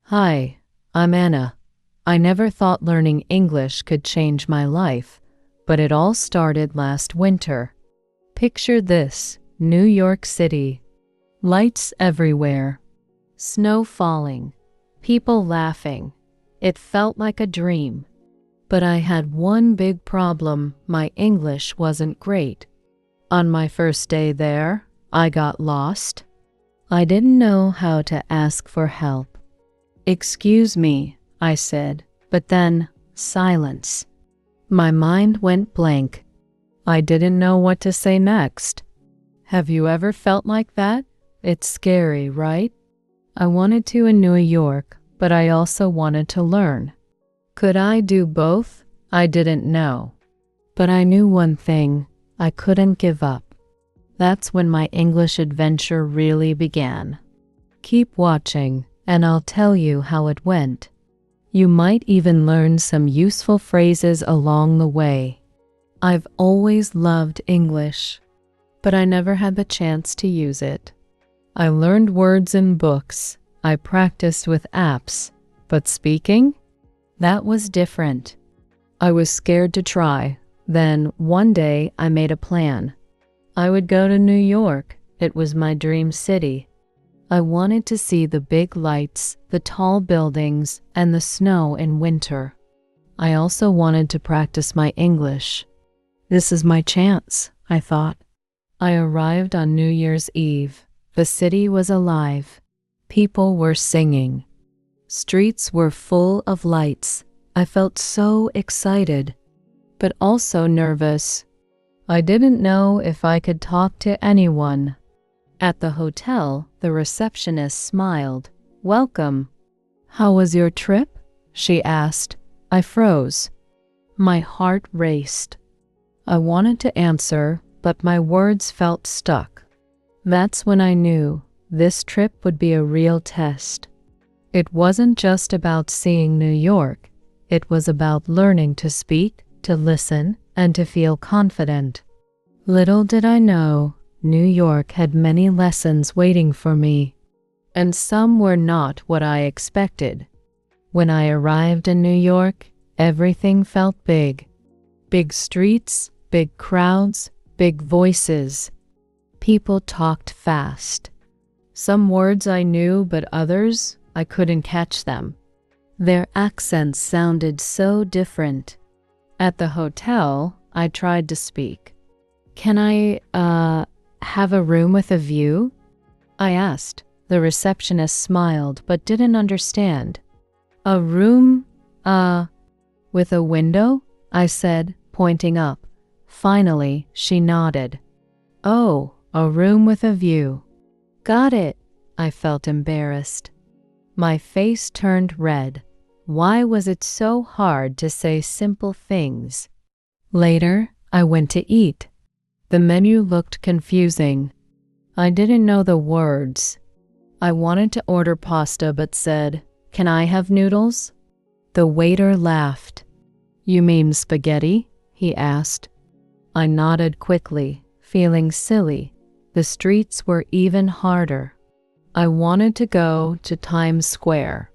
Hi, I'm Anna. I never thought learning English could change my life, but it all started last winter. Picture this: New York City. Lights everywhere. Snow falling. People laughing. It felt like a dream. But I had one big problem: my English wasn't great. On my first day there, I got lost. I didn't know how to ask for help. "Excuse me," I said, but then silence. My mind went blank. I didn't know what to say next. Have you ever felt like that? It's scary, right? I wanted to in New York, but I also wanted to learn. Could I do both? I didn't know. But I knew one thing: I couldn't give up. That's when my English adventure really began. Keep watching, and I'll tell you how it went. You might even learn some useful phrases along the way. I've always loved English, but I never had the chance to use it. I learned words in books. I practiced with apps, but speaking? That was different. I was scared to try. Then, one day, I made a plan. I would go to New York. It was my dream city. I wanted to see the big lights, the tall buildings, and the snow in winter. I also wanted to practice my English. This is my chance, I thought. I arrived on New Year's Eve. The city was alive. People were singing. Streets were full of lights. I felt so excited, but also nervous. I didn't know if I could talk to anyone. At the hotel, the receptionist smiled. "Welcome." "How was your trip?" she asked. I froze. My heart raced. I wanted to answer, but my words felt stuck. That's when I knew this trip would be a real test. It wasn't just about seeing New York. It was about learning to speak, to listen, and to feel confident. Little did I know, New York had many lessons waiting for me, and some were not what I expected. When I arrived in New York, everything felt big. Big streets, big crowds, big voices. People talked fast. Some words I knew, but others, I couldn't catch them. Their accents sounded so different. At the hotel, I tried to speak. "Can I, have a room with a view?" I asked. The receptionist smiled, but didn't understand. "A room, with a window?" I said, pointing up. Finally, she nodded. "Oh, a room with a view. Got it." I felt embarrassed. My face turned red. Why was it so hard to say simple things? Later, I went to eat. The menu looked confusing. I didn't know the words. I wanted to order pasta but said, "Can I have noodles?" The waiter laughed. "You mean spaghetti?" he asked. I nodded quickly, feeling silly. The streets were even harder. I wanted to go to Times Square.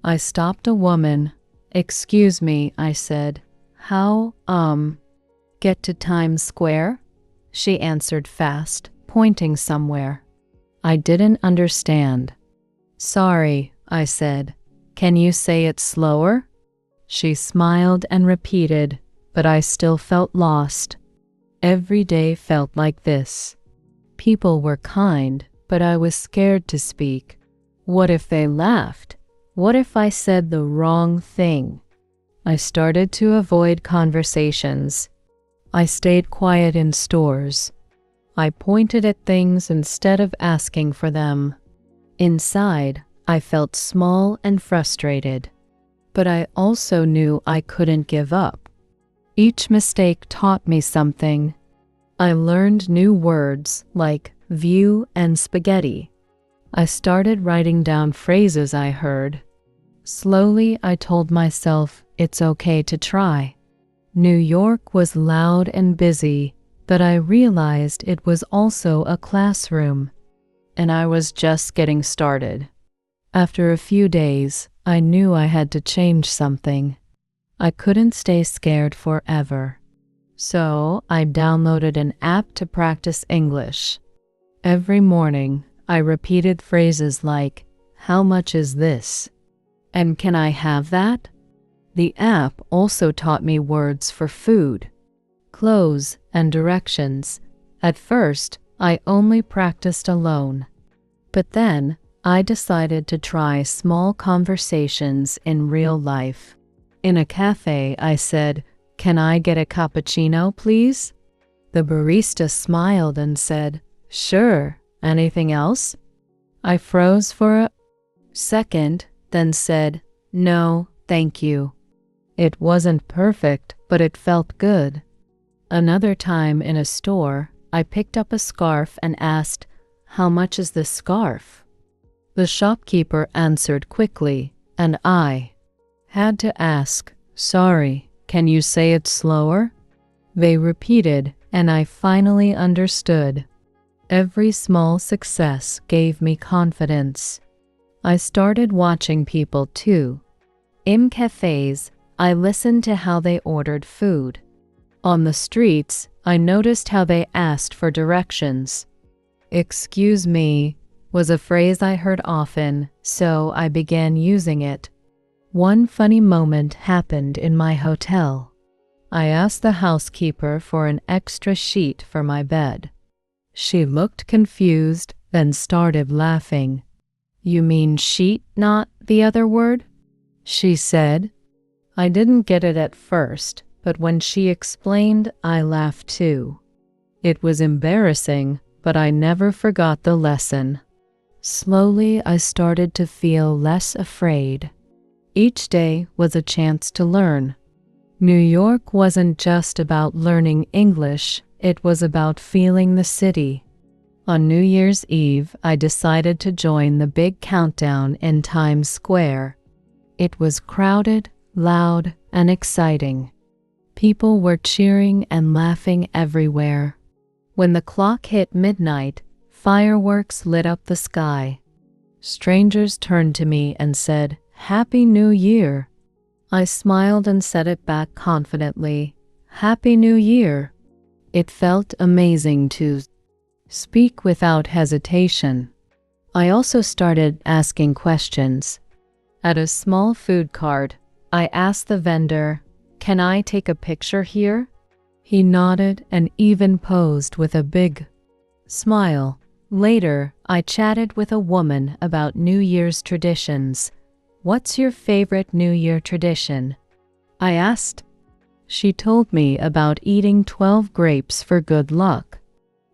I stopped a woman. "Excuse me," I said. How, get to Times Square?" She answered fast, pointing somewhere. I didn't understand. "Sorry," I said. "Can you say it slower?" She smiled and repeated, but I still felt lost. Every day felt like this. People were kind, but I was scared to speak. What if they laughed? What if I said the wrong thing? I started to avoid conversations. I stayed quiet in stores. I pointed at things instead of asking for them. Inside, I felt small and frustrated, but I also knew I couldn't give up. Each mistake taught me something. I learned new words like view and spaghetti. I started writing down phrases I heard. Slowly, I told myself it's okay to try. New York was loud and busy, but I realized it was also a classroom, and I was just getting started. After a few days, I knew I had to change something. I couldn't stay scared forever. So I downloaded an app to practice English. Every morning, I repeated phrases like, "How much is this?" and "Can I have that?" The app also taught me words for food, clothes, and directions. At first, I only practiced alone. But then, I decided to try small conversations in real life. In a cafe, I said, "Can I get a cappuccino, please?" The barista smiled and said, "Sure, anything else?" I froze for a second, then said, "No, thank you." It wasn't perfect, but it felt good. Another time in a store, I picked up a scarf and asked, "How much is this scarf?" The shopkeeper answered quickly, and I had to ask, "Sorry, can you say it slower?" They repeated, and I finally understood. Every small success gave me confidence. I started watching people too. In cafes, I listened to how they ordered food. On the streets, I noticed how they asked for directions. "Excuse me" was a phrase I heard often, so I began using it. One funny moment happened in my hotel. I asked the housekeeper for an extra sheet for my bed. She looked confused, then started laughing. "You mean sheet, not the other word?" she said. I didn't get it at first, but when she explained, I laughed too. It was embarrassing, but I never forgot the lesson. Slowly, I started to feel less afraid. Each day was a chance to learn. New York wasn't just about learning English, it was about feeling the city. On New Year's Eve, I decided to join the big countdown in Times Square. It was crowded, loud, and exciting. People were cheering and laughing everywhere. When the clock hit midnight, fireworks lit up the sky. Strangers turned to me and said, "Happy New Year." I smiled and said it back confidently, "Happy New Year." It felt amazing to speak without hesitation. I also started asking questions. At a small food cart, I asked the vendor, "Can I take a picture here?" He nodded and even posed with a big smile. Later, I chatted with a woman about New Year's traditions. "What's your favorite New Year tradition?" I asked. She told me about eating 12 grapes for good luck.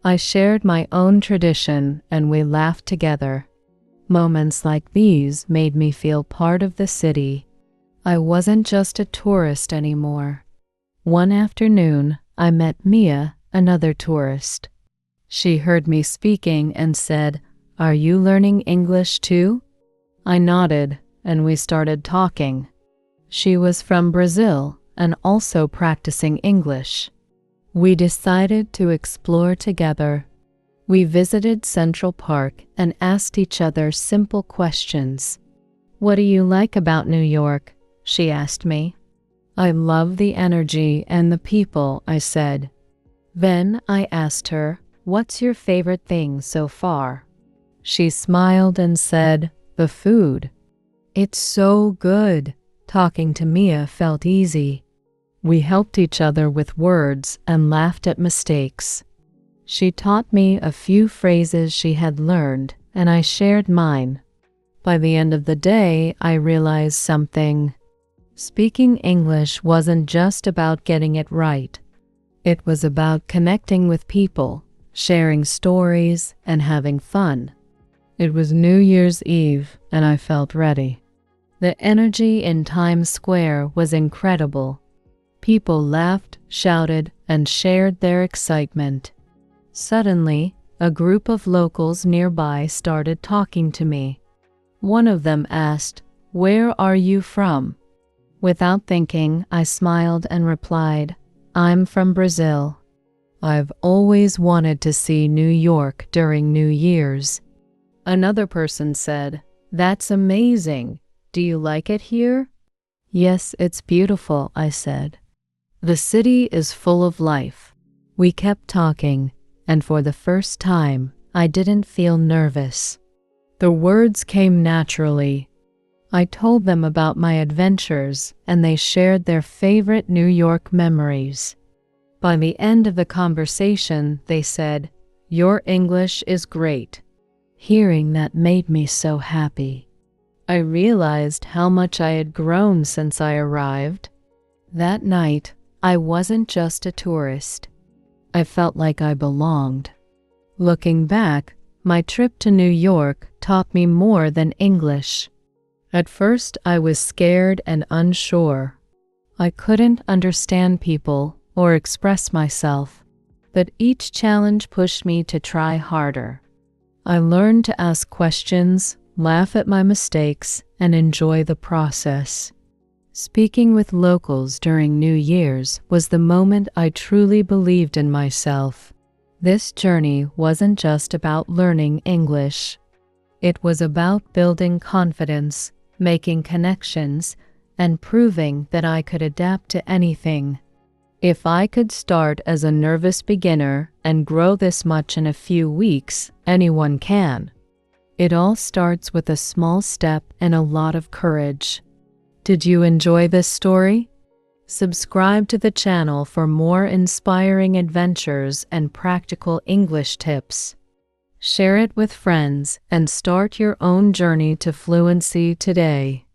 I shared my own tradition and we laughed together. Moments like these made me feel part of the city. I wasn't just a tourist anymore. One afternoon, I met Mia, another tourist. She heard me speaking and said, "Are you learning English too?" I nodded, and we started talking. She was from Brazil and also practicing English. We decided to explore together. We visited Central Park and asked each other simple questions. "What do you like about New York?" she asked me. "I love the energy and the people," I said. Then I asked her, "What's your favorite thing so far?" She smiled and said, "The food." "It's so good." Talking to Mia felt easy. We helped each other with words and laughed at mistakes. She taught me a few phrases she had learned, and I shared mine. By the end of the day, I realized something. Speaking English wasn't just about getting it right. It was about connecting with people, sharing stories, and having fun. It was New Year's Eve, and I felt ready. The energy in Times Square was incredible. People laughed, shouted, and shared their excitement. Suddenly, a group of locals nearby started talking to me. One of them asked, "Where are you from?" Without thinking, I smiled and replied, "I'm from Brazil. I've always wanted to see New York during New Year's." Another person said, That's amazing. Do you like it here? Yes, it's beautiful, I said. The city is full of life. We kept talking, and for the first time, I didn't feel nervous. The words came naturally. I told them about my adventures, and they shared their favorite New York memories. By the end of the conversation, they said, "Your English is great." Hearing that made me so happy. I realized how much I had grown since I arrived. That night, I wasn't just a tourist. I felt like I belonged. Looking back, my trip to New York taught me more than English. At first, I was scared and unsure. I couldn't understand people or express myself, but each challenge pushed me to try harder. I learned to ask questions, laugh at my mistakes, and enjoy the process. Speaking with locals during New Year's was the moment I truly believed in myself. This journey wasn't just about learning English. It was about building confidence, making connections, and proving that I could adapt to anything. If I could start as a nervous beginner and grow this much in a few weeks, anyone can. It all starts with a small step and a lot of courage. Did you enjoy this story? Subscribe to the channel for more inspiring adventures and practical English tips. Share it with friends and start your own journey to fluency today.